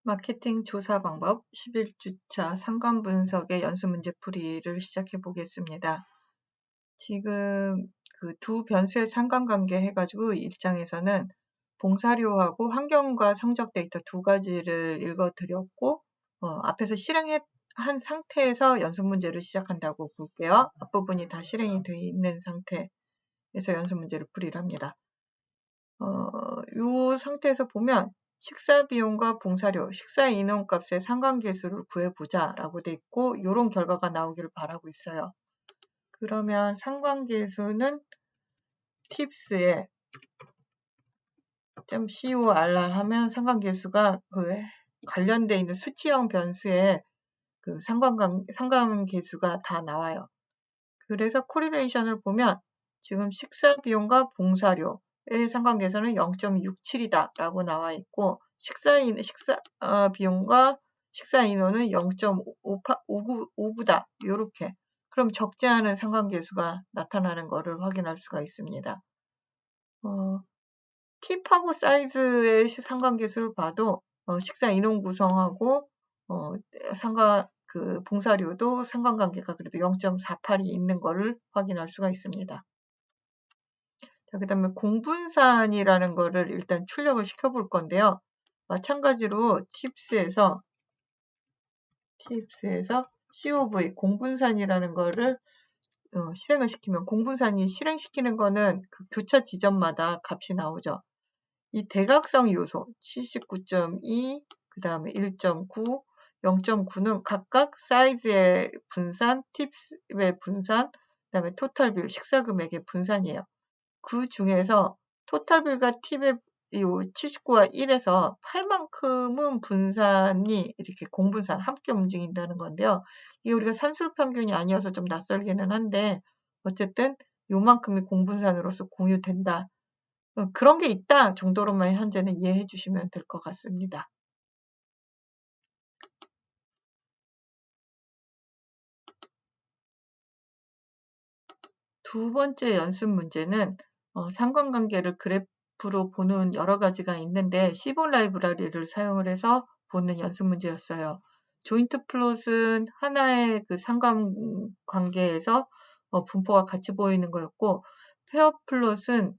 마케팅 조사 방법 11주차 상관 분석의 연수 문제 풀이를 시작해 보겠습니다. 지금 그 두 변수의 상관관계 해가지고 1장에서는 봉사료하고 환경과 성적 데이터 두 가지를 읽어드렸고, 앞에서 실행한 상태에서 연수 문제를 시작한다고 볼게요. 앞부분이 다 실행이 되어 있는 상태에서 연수 문제를 풀이를 합니다. 이 상태에서 보면 식사 비용과 봉사료, 식사 인원값의 상관계수를 구해보자 라고 돼 있고, 이런 결과가 나오기를 바라고 있어요. 그러면 상관계수는 팁스에 .corr 하면 상관계수가 그 관련돼 있는 수치형 변수에 그 상관계수가 다 나와요. 그래서 코리레이션을 보면 지금 식사 비용과 봉사료의 상관계수는 0.67이다 라고 나와 있고, 식사 비용과 식사 인원은 0.59다 이렇게. 그럼 적지 않은 상관계수가 나타나는 것을 확인할 수가 있습니다. 팁하고 사이즈의 상관계수를 봐도 식사 인원 구성하고 봉사료도 상관관계가 그래도 0.48이 있는 것을 확인할 수가 있습니다. 자, 그 다음에 공분산이라는 거를 일단 출력을 시켜볼 건데요. 마찬가지로 팁스에서 COV 공분산이라는 거를 실행을 시키면, 공분산이 실행시키는 거는 그 교차 지점마다 값이 나오죠. 이 대각성 요소 79.2, 그 다음에 1.9, 0.9는 각각 사이즈의 분산, 팁의 분산, 그 다음에 토탈빌, 식사금액의 분산이에요. 그 중에서 토탈빌과 팁의 79와 1에서 8만큼은 분산이 이렇게 공분산 함께 움직인다는 건데요. 이게 우리가 산술평균이 아니어서 좀 낯설기는 한데, 어쨌든 요만큼이 공분산으로서 공유된다. 그런 게 있다 정도로만 현재는 이해해 주시면 될 것 같습니다. 두 번째 연습 문제는 상관관계를 그래프로 보는 여러 가지가 있는데 시본 라이브러리를 사용을 해서 보는 연습 문제였어요. 조인트 플롯은 하나의 그 상관관계에서 분포가 같이 보이는 거였고, 페어 플롯은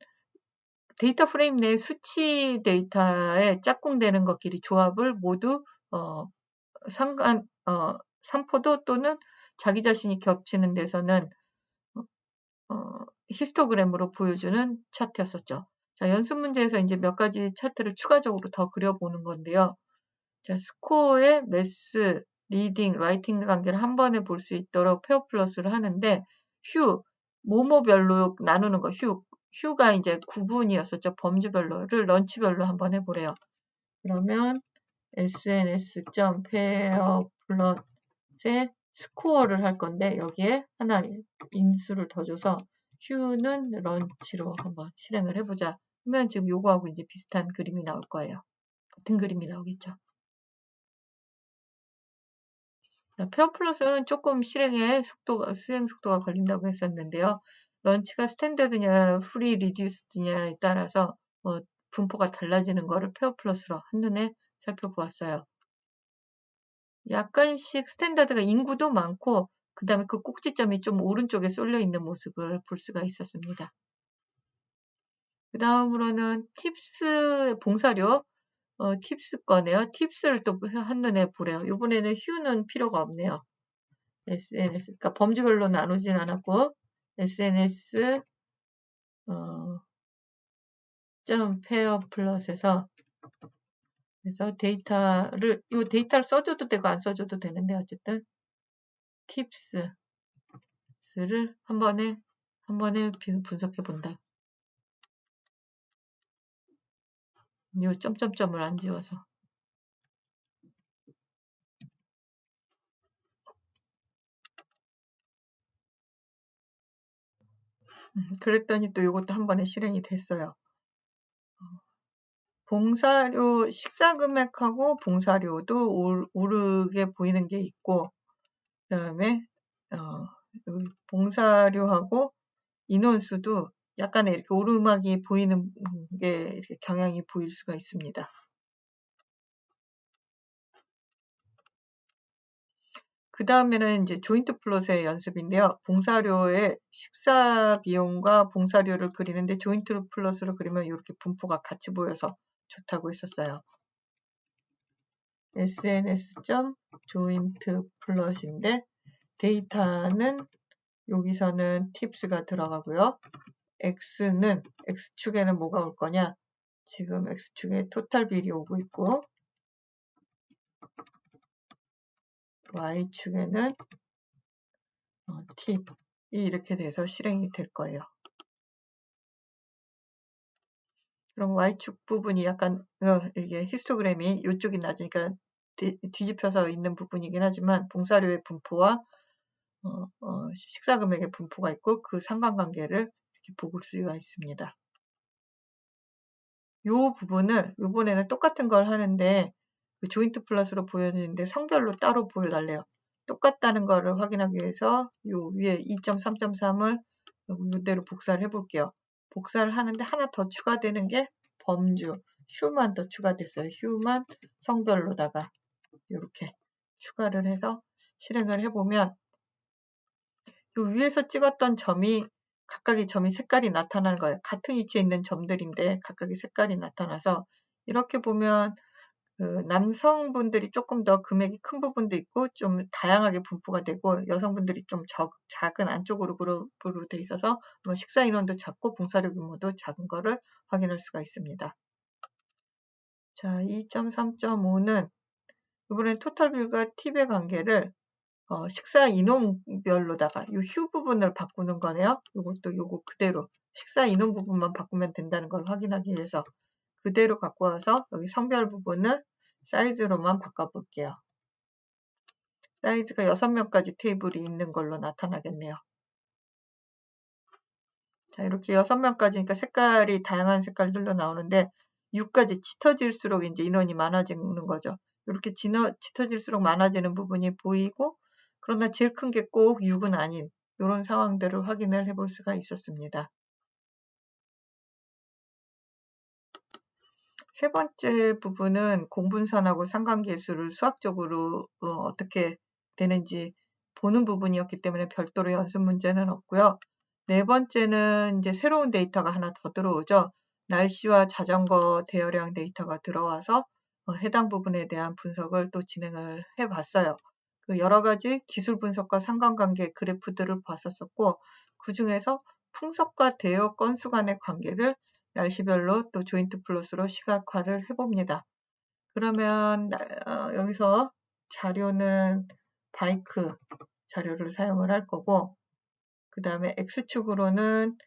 데이터 프레임 내 수치 데이터에 짝꿍되는 것끼리 조합을 모두 산포도 또는 자기 자신이 겹치는 데서는 히스토그램으로 보여주는 차트였었죠. 자, 연습 문제에서 이제 몇 가지 차트를 추가적으로 더 그려보는 건데요. 자, 스코어의 매스, 리딩, 라이팅 관계를 한 번에 볼 수 있도록 페어 플러스를 하는데, 모모별로 나누는 거, 휴가 이제 구분이었었죠. 범주별로를 런치별로 한번 해보래요. 그러면 sns.pairplot의 스코어를 할 건데, 여기에 하나 인수를 더 줘서 휴는 런치로 한번 실행을 해보자 하면 지금 요거하고 이제 비슷한 그림이 나올 거예요. 같은 그림이 나오겠죠. 페어 플러스는 조금 수행 속도가 걸린다고 했었는데요. 런치가 스탠더드냐 프리 리듀스드냐에 따라서 분포가 달라지는 거를 페어 플러스로 한눈에 살펴보았어요. 약간씩 스탠다드가 인구도 많고, 그 다음에 그 꼭지점이 좀 오른쪽에 쏠려 있는 모습을 볼 수가 있었습니다. 그 다음으로는 팁스 봉사료, 팁스 거네요. 팁스를 또 한눈에 보래요. 이번에는 휴는 필요가 없네요. SNS, 그러니까 범주별로 나누진 않았고, SNS, 페어 플러스에서 그래서 이 데이터를 써줘도 되고 안 써줘도 되는데, 어쨌든 팁스를 한 번에 분석해 본다. 요 점점점을 안 지워서. 그랬더니 또 이것도 한 번에 실행이 됐어요. 봉사료, 식사 금액하고 봉사료도 오르게 보이는 게 있고, 그 다음에 봉사료하고 인원수도 약간의 이렇게 오르막이 보이는 게 이렇게 경향이 보일 수가 있습니다. 그 다음에는 이제 조인트 플롯의 연습인데요. 봉사료의 식사 비용과 봉사료를 그리는데 조인트 플롯으로 그리면 이렇게 분포가 같이 보여서 좋다고 했었어요. sns.jointplot인데 데이터는 여기서는 팁스가 들어가고요. X축에는 뭐가 올 거냐? 지금 X축에 토탈 빌이 오고 있고 Y축에는 팁이 이렇게 돼서 실행이 될 거예요. 그럼 Y축 부분이 약간 이게 히스토그램이 이쪽이 낮으니까 뒤집혀서 있는 부분이긴 하지만 봉사료의 분포와 식사 금액의 분포가 있고 그 상관관계를 이렇게 볼 수가 있습니다. 이 부분을 이번에는 똑같은 걸 하는데 그 조인트 플러스로 보여주는데 성별로 따로 보여달래요. 똑같다는 거를 확인하기 위해서 요 위에 2.3.3을 이대로 복사를 해볼게요. 복사를 하는데 하나 더 추가되는 게 범주, 휴만 더 추가됐어요. 휴만 성별로다가 이렇게 추가를 해서 실행을 해보면 요 위에서 찍었던 점이 각각의 점이 색깔이 나타나는 거예요. 같은 위치에 있는 점들인데 각각의 색깔이 나타나서 이렇게 보면 그 남성분들이 조금 더 금액이 큰 부분도 있고 좀 다양하게 분포가 되고 여성분들이 좀 작은 안쪽으로 그룹으로 돼 있어서 식사 인원도 작고 봉사료 규모도 작은 거를 확인할 수가 있습니다. 자, 2.3.5는 이번엔 토탈 뷰가 팁의 관계를 식사 인원별로다가 이 휴 부분을 바꾸는 거네요. 요거 그대로 식사 인원 부분만 바꾸면 된다는 걸 확인하기 위해서 그대로 갖고 와서 여기 성별 부분을 사이즈로만 바꿔볼게요. 사이즈가 6명까지 테이블이 있는 걸로 나타나겠네요. 자, 이렇게 6명까지니까 색깔이 다양한 색깔들로 나오는데 6까지 짙어질수록 이제 인원이 많아지는 거죠. 이렇게 짙어질수록 많아지는 부분이 보이고 그러나 제일 큰 게 꼭 6은 아닌 이런 상황들을 확인을 해볼 수가 있었습니다. 세 번째 부분은 공분선하고 상관계수를 수학적으로 어떻게 되는지 보는 부분이었기 때문에 별도로 연습 문제는 없고요. 네 번째는 이제 새로운 데이터가 하나 더 들어오죠. 날씨와 자전거 대여량 데이터가 들어와서 해당 부분에 대한 분석을 또 진행을 해봤어요. 그 여러 가지 기술 분석과 상관관계 그래프들을 봤었고 그 중에서 풍속과 대여 건수 간의 관계를 날씨별로 또 조인트 플롯으로 시각화를 해봅니다. 그러면 여기서 자료는 바이크 자료를 사용을 할 거고 그 다음에 X축으로는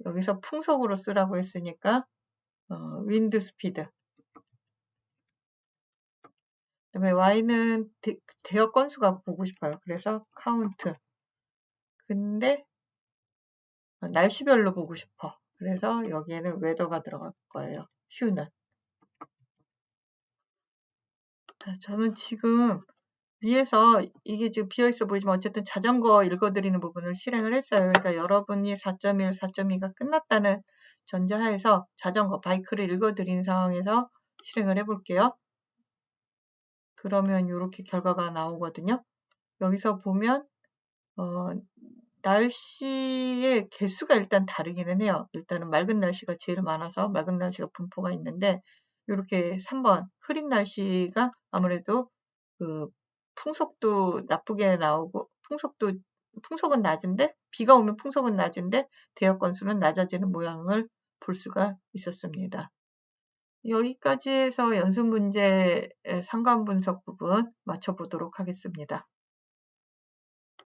여기서 풍속으로 쓰라고 했으니까 윈드 스피드 그 다음에 Y는 대여 건수가 보고 싶어요. 그래서 카운트 근데 날씨별로 보고 싶어. 그래서 여기에는 웨더가 들어갈 거예요. 휴는 저는 지금 위에서 이게 지금 비어있어 보이지만 어쨌든 자전거 읽어드리는 부분을 실행을 했어요. 그러니까 여러분이 4.1, 4.2가 끝났다는 전제하에서 자전거, 바이크를 읽어드리는 상황에서 실행을 해볼게요. 그러면 이렇게 결과가 나오거든요. 여기서 보면 날씨의 개수가 일단 다르기는 해요. 일단은 맑은 날씨가 제일 많아서 맑은 날씨가 분포가 있는데 이렇게 3번 흐린 날씨가 아무래도 그 풍속도 나쁘게 나오고 풍속은 낮은데 비가 오면 풍속은 낮은데 대여 건수는 낮아지는 모양을 볼 수가 있었습니다. 여기까지 해서 연습 문제 상관 분석 부분 맞춰보도록 하겠습니다.